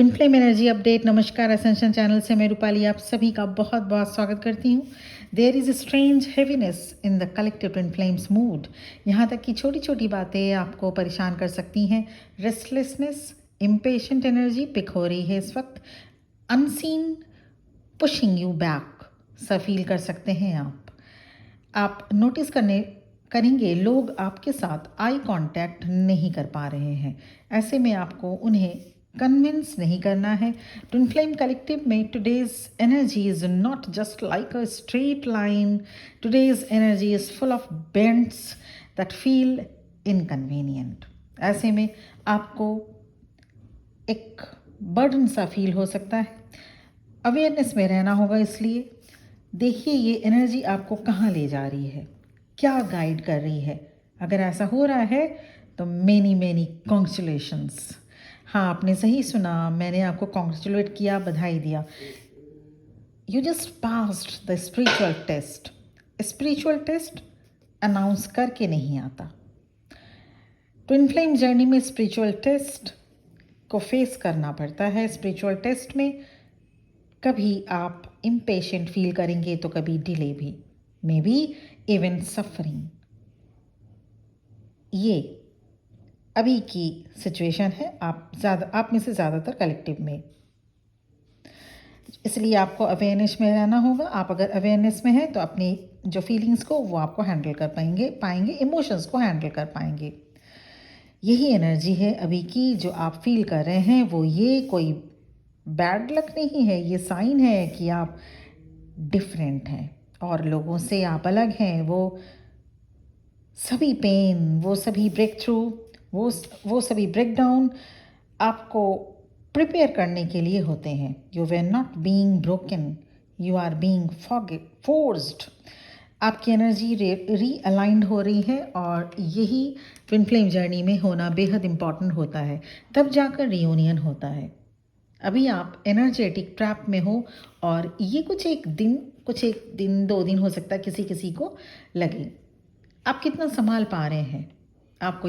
Twin flame energy update. नमस्कार, ascension channel से मैं रूपाली आप सभी का बहुत बहुत स्वागत करती हूँ। There is a strange heaviness in the collective twin flames mood. यहाँ तक कि छोटी छोटी बातें आपको परेशान कर सकती हैं। रेस्टलेसनेस, इम्पेशेंट एनर्जी पिक हो रही है इस वक्त। अनसीन पुशिंग यू बैक सा फील कर सकते हैं आप नोटिस करेंगे लोग आपके साथ आई कांटेक्ट नहीं कर पा रहे हैं। ऐसे में आपको उन्हें कन्विंस नहीं करना है। ट्विन फ्लेम कलेक्टिव में today's energy is not just like a straight line. Today's energy is full of bends that feel inconvenient. ऐसे में आपको एक बर्डन सा फील हो सकता है। अवेयरनेस में रहना होगा। इसलिए देखिए ये एनर्जी आपको कहाँ ले जा रही है, क्या गाइड कर रही है। अगर ऐसा हो रहा है तो मेनी कॉन्ग्रेचुलेशंस। हाँ, आपने सही सुना, मैंने आपको कॉन्ग्रेचुलेट किया, बधाई दिया। You just passed the spiritual test. Spiritual test announce करके नहीं आता। ट्विन फ्लेम जर्नी में स्पिरिचुअल टेस्ट को फेस करना पड़ता है। स्पिरिचुअल टेस्ट में कभी आप इम्पेशेंट फील करेंगे तो कभी डिले भी, मे बी इवन सफरिंग। ये अभी की सिचुएशन है आप में से ज़्यादातर कलेक्टिव में। इसलिए आपको अवेयरनेस में रहना होगा। आप अगर अवेयरनेस में हैं तो अपनी जो फीलिंग्स को वो आपको हैंडल कर पाएंगे, इमोशंस को हैंडल कर पाएंगे। यही एनर्जी है अभी की जो आप फील कर रहे हैं। वो ये कोई बैड लक नहीं है, ये साइन है कि आप डिफरेंट हैं और लोगों से आप अलग हैं। वो सभी पेन, वो सभी ब्रेक थ्रू, वो सभी ब्रेक डाउन आपको प्रिपेयर करने के लिए होते हैं। You were not being broken, you are being forced. आपकी एनर्जी रीअलाइंड हो रही है और यही ट्विन फ्लेम जर्नी में होना बेहद इम्पॉर्टेंट होता है। तब जाकर रियूनियन होता है। अभी आप एनर्जेटिक ट्रैप में हो और ये कुछ एक दिन 2 दिन हो सकता है किसी किसी को लगे। आप कितना संभाल पा रहे हैं, आपको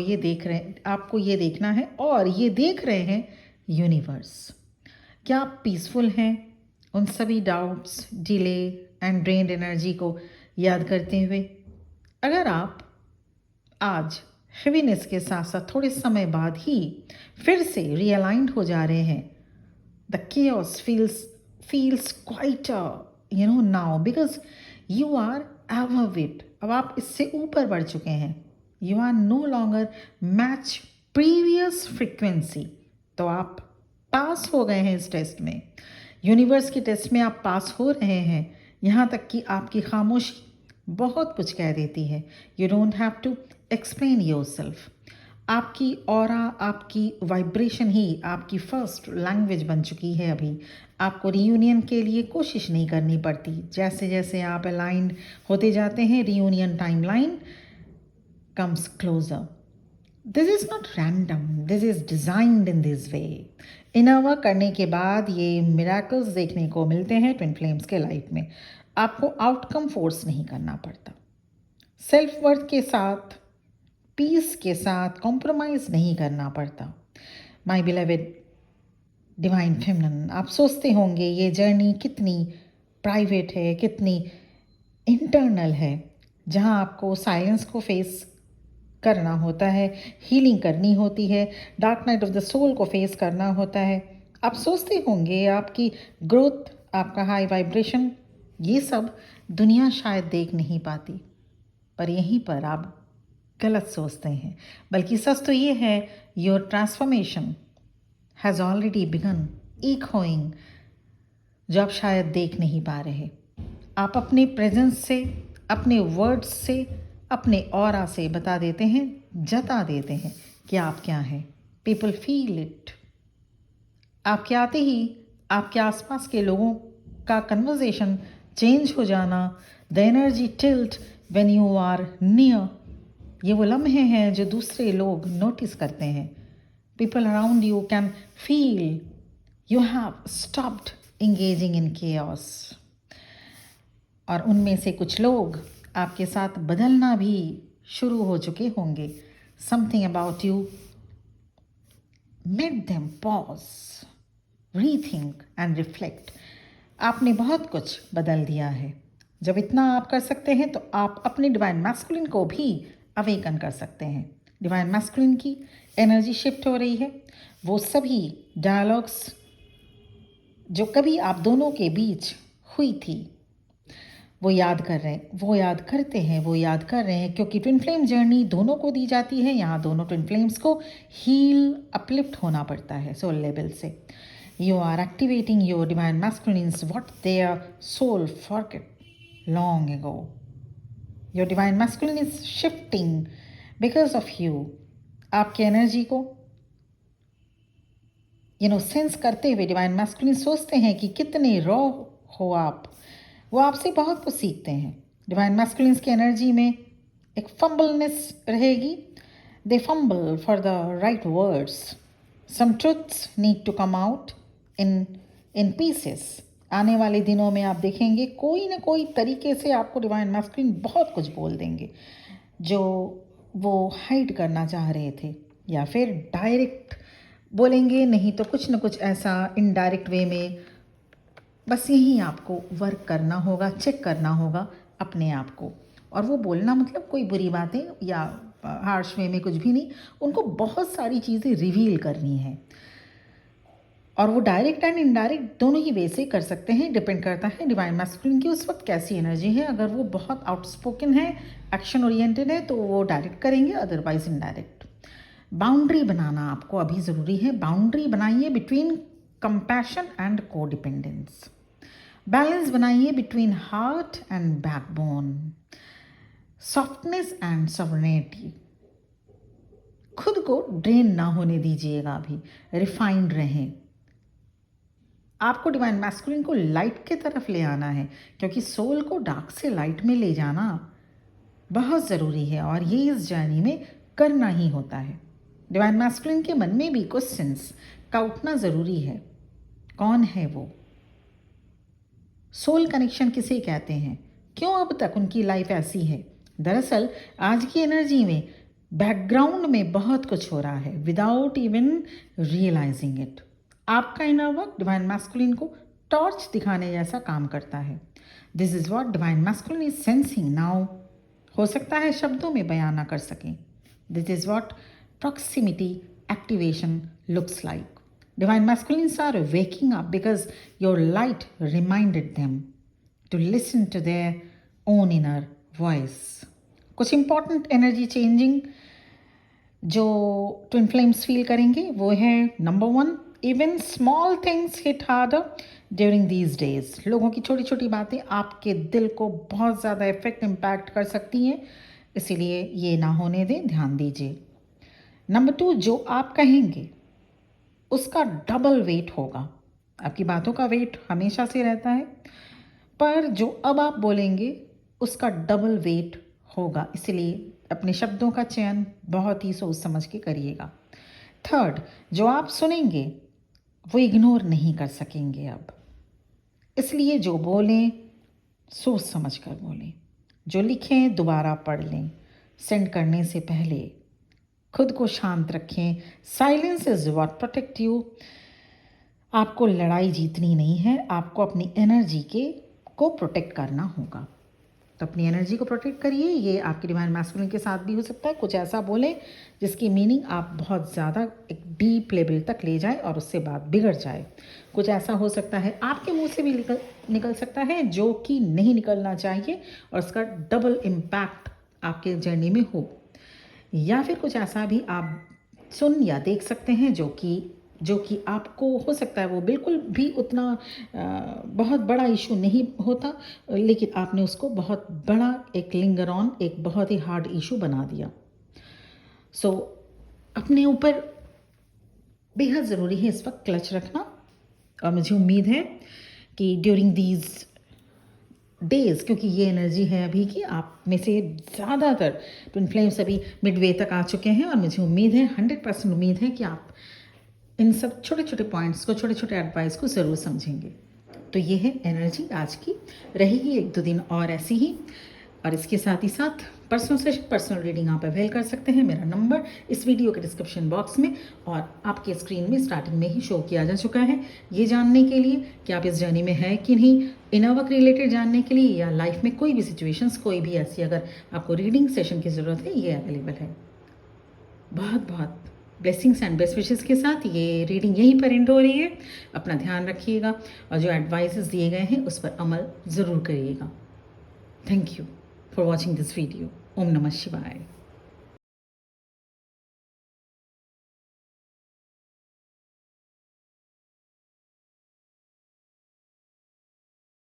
ये देखना है और ये देख रहे हैं यूनिवर्स। क्या आप पीसफुल हैं उन सभी doubts, delay and drained energy को याद करते हुए? अगर आप आज हेवीनेस के साथ साथ थोड़े समय बाद ही फिर से रियलाइंड हो जा रहे हैं, the chaos feels quieter now because you are above it. अब आप इससे ऊपर बढ़ चुके हैं। You are no longer match previous frequency। तो आप पास हो गए हैं इस टेस्ट में। यूनिवर्स की टेस्ट में आप पास हो रहे हैं। यहाँ तक कि आपकी खामोशी बहुत कुछ कह देती है। You don't have to explain yourself। आपकी ऑरा, आपकी वाइब्रेशन ही आपकी फर्स्ट लैंग्वेज बन चुकी है। अभी आपको रियूनियन के लिए कोशिश नहीं करनी पड़ती। जैसे जैसे आप अलाइंड होते जाते हैं, reunion timeline comes closer. This is not random, this is designed in this way. Inner work करने के बाद ये मिरेकल्स देखने को मिलते हैं ट्विन फ्लेम्स के लाइफ में। आपको आउटकम फोर्स नहीं करना पड़ता। सेल्फ वर्थ के साथ, पीस के साथ कॉम्प्रोमाइज़ नहीं करना पड़ता। माई बिलवेड डिवाइन फेमिनिन, आप सोचते होंगे ये जर्नी कितनी प्राइवेट है, कितनी इंटरनल है, जहाँ आपको साइलेंस को फेस करना होता है, हीलिंग करनी होती है, dark night of the soul को फेस करना होता है। आप सोचते होंगे आपकी ग्रोथ, आपका हाई वाइब्रेशन, ये सब दुनिया शायद देख नहीं पाती, पर यहीं पर आप गलत सोचते हैं। बल्कि सच तो ये है, your transformation has already begun echoing, जो आप शायद देख नहीं पा रहे। आप अपने प्रेजेंस से, अपने वर्ड्स से, अपने ऑरा से बता देते हैं, जता देते हैं कि आप क्या हैं। People feel it. आपके आते ही आपके आसपास के लोगों का कन्वर्जेशन चेंज हो जाना, the energy tilt when you are near, ये वो लम्हे हैं जो दूसरे लोग नोटिस करते हैं। People around you can feel you have stopped engaging in chaos. और उनमें से कुछ लोग आपके साथ बदलना भी शुरू हो चुके होंगे। Something about you made them pause. Rethink and reflect. आपने बहुत कुछ बदल दिया है। जब इतना आप कर सकते हैं तो आप अपने डिवाइन मैस्कुलिन को भी अवेकन कर सकते हैं। डिवाइन मैस्कुलिन की एनर्जी शिफ्ट हो रही है। वो सभी डायलॉग्स जो कभी आप दोनों के बीच हुई थी वो याद कर रहे हैं, वो याद करते हैं, वो याद कर रहे हैं, क्योंकि ट्विन फ्लेम जर्नी दोनों को दी जाती है। यहाँ दोनों ट्विन फ्लेम्स को हील अपलिफ्ट होना पड़ता है सोल लेवल से। You are activating your divine masculines what their soul forget long ago. Your divine masculine is shifting because of you. आपकी एनर्जी को सेंस करते हुए डिवाइन मैस्कुलिन सोचते हैं कि कितने रॉ हो आप। वो आपसे बहुत कुछ सीखते हैं। डिवाइन मैस्कुलिन्स की एनर्जी में एक फंबलनेस रहेगी। They fumble for the right words. Some truths need to come out in pieces. आने वाले दिनों में आप देखेंगे कोई ना कोई तरीके से आपको डिवाइन मैस्कुलिन बहुत कुछ बोल देंगे जो वो हाइड करना चाह रहे थे, या फिर डायरेक्ट बोलेंगे, नहीं तो कुछ ना कुछ ऐसा इनडायरेक्ट वे में। बस यही आपको वर्क करना होगा, चेक करना होगा अपने आप को। और वो बोलना मतलब कोई बुरी बातें या हार्श वे में कुछ भी नहीं, उनको बहुत सारी चीज़ें रिवील करनी है। और वो डायरेक्ट एंड इनडायरेक्ट दोनों ही वे से कर सकते हैं। डिपेंड करता है डिवाइन मैस्कुलिन की उस वक्त कैसी एनर्जी है। अगर वो बहुत आउटस्पोकन है, एक्शन ओरिएंटेड है, तो वो डायरेक्ट करेंगे, अदरवाइज इनडायरेक्ट। बाउंड्री बनाना आपको अभी ज़रूरी है। बाउंड्री बनाइए बिटवीन कंपैशन एंड कोडिपेंडेंस। बैलेंस बनाइए between heart and backbone. Softness and sovereignty. खुद को ड्रेन ना होने दीजिएगा, अभी रिफाइंड रहें। आपको डिवाइन मैस्कुलिन को लाइट की तरफ ले आना है, क्योंकि सोल को डार्क से लाइट में ले जाना बहुत ज़रूरी है, और ये इस जर्नी में करना ही होता है। डिवाइन मैस्कुलिन के मन में भी क्वेश्चंस का उठना ज़रूरी है। कौन है वो? सोल कनेक्शन किसे कहते हैं? क्यों अब तक उनकी लाइफ ऐसी है? दरअसल आज की एनर्जी में बैकग्राउंड में बहुत कुछ हो रहा है विदाउट इवन रियलाइजिंग इट। आपका इनर वर्क डिवाइन मैस्कुलिन को टॉर्च दिखाने जैसा काम करता है। This is what divine masculine is sensing now. हो सकता है शब्दों में बयान ना कर सकें। This is what proximity activation looks like. Divine masculines are waking up because your light reminded them to listen to their own inner voice. कुछ इंपॉर्टेंट एनर्जी चेंजिंग जो ट्विन फ्लेम्स फील करेंगे वो है, number 1, even small things hit harder during these days. लोगों की छोटी छोटी बातें आपके दिल को बहुत ज़्यादा इम्पैक्ट कर सकती हैं, इसीलिए ये ना होने दें, ध्यान दीजिए। नंबर 2, जो आप कहेंगे उसका डबल वेट होगा। आपकी बातों का वेट हमेशा से रहता है, पर जो अब आप बोलेंगे उसका डबल वेट होगा, इसलिए अपने शब्दों का चयन बहुत ही सोच समझ के करिएगा। 3rd, जो आप सुनेंगे वो इग्नोर नहीं कर सकेंगे अब, इसलिए जो बोलें सोच समझ कर बोलें। जो लिखें दोबारा पढ़ लें। सेंड करने से पहले खुद को शांत रखें। Silence is what protect you. आपको लड़ाई जीतनी नहीं है, आपको अपनी एनर्जी को प्रोटेक्ट करना होगा। तो अपनी एनर्जी को प्रोटेक्ट करिए। ये आपके डिवाइन मैस्कुलिन के साथ भी हो सकता है। कुछ ऐसा बोलें जिसकी मीनिंग आप बहुत ज़्यादा एक डीप लेवल तक ले जाए और उससे बात बिगड़ जाए। कुछ ऐसा हो सकता है आपके मुंह से भी निकल सकता है जो कि नहीं निकलना चाहिए, और उसका डबल इम्पैक्ट आपके जर्नी में हो। या फिर कुछ ऐसा भी आप सुन या देख सकते हैं जो कि आपको हो सकता है वो बिल्कुल भी उतना बहुत बड़ा इशू नहीं होता, लेकिन आपने उसको बहुत बड़ा एक लिंगर ऑन, एक बहुत ही हार्ड इशू बना दिया। सो अपने ऊपर बेहद ज़रूरी है इस वक्त क्लच रखना। और मुझे उम्मीद है कि ड्यूरिंग दीज डेज़, क्योंकि ये एनर्जी है अभी की, आप में से ज़्यादातर ट्विन फ्लेम्स अभी मिडवे तक आ चुके हैं, और मुझे उम्मीद है, 100% उम्मीद है कि आप इन सब छोटे छोटे पॉइंट्स को, छोटे छोटे एडवाइस को ज़रूर समझेंगे। तो ये है एनर्जी आज की, रहेगी 1-2 दिन और ऐसी ही। और इसके साथ ही साथ पर्सनल सेशन, पर्सनल रीडिंग आप अवेल कर सकते हैं। मेरा नंबर इस वीडियो के डिस्क्रिप्शन बॉक्स में और आपके स्क्रीन में स्टार्टिंग में ही शो किया जा चुका है। ये जानने के लिए कि आप इस जर्नी में हैं कि नहीं, इनर वर्क रिलेटेड जानने के लिए, या लाइफ में कोई भी सिचुएशंस, कोई भी ऐसी अगर आपको रीडिंग सेशन की ज़रूरत है, ये अवेलेबल है। बहुत बहुत ब्लेसिंग्स एंड बेस्ट विशेस के साथ ये रीडिंग यहीं पर एंड हो रही है। अपना ध्यान रखिएगा और जो एडवाइसेस दिए गए हैं उस पर अमल ज़रूर करिएगा। Thank you for watching this video. ओम नमः शिवाय।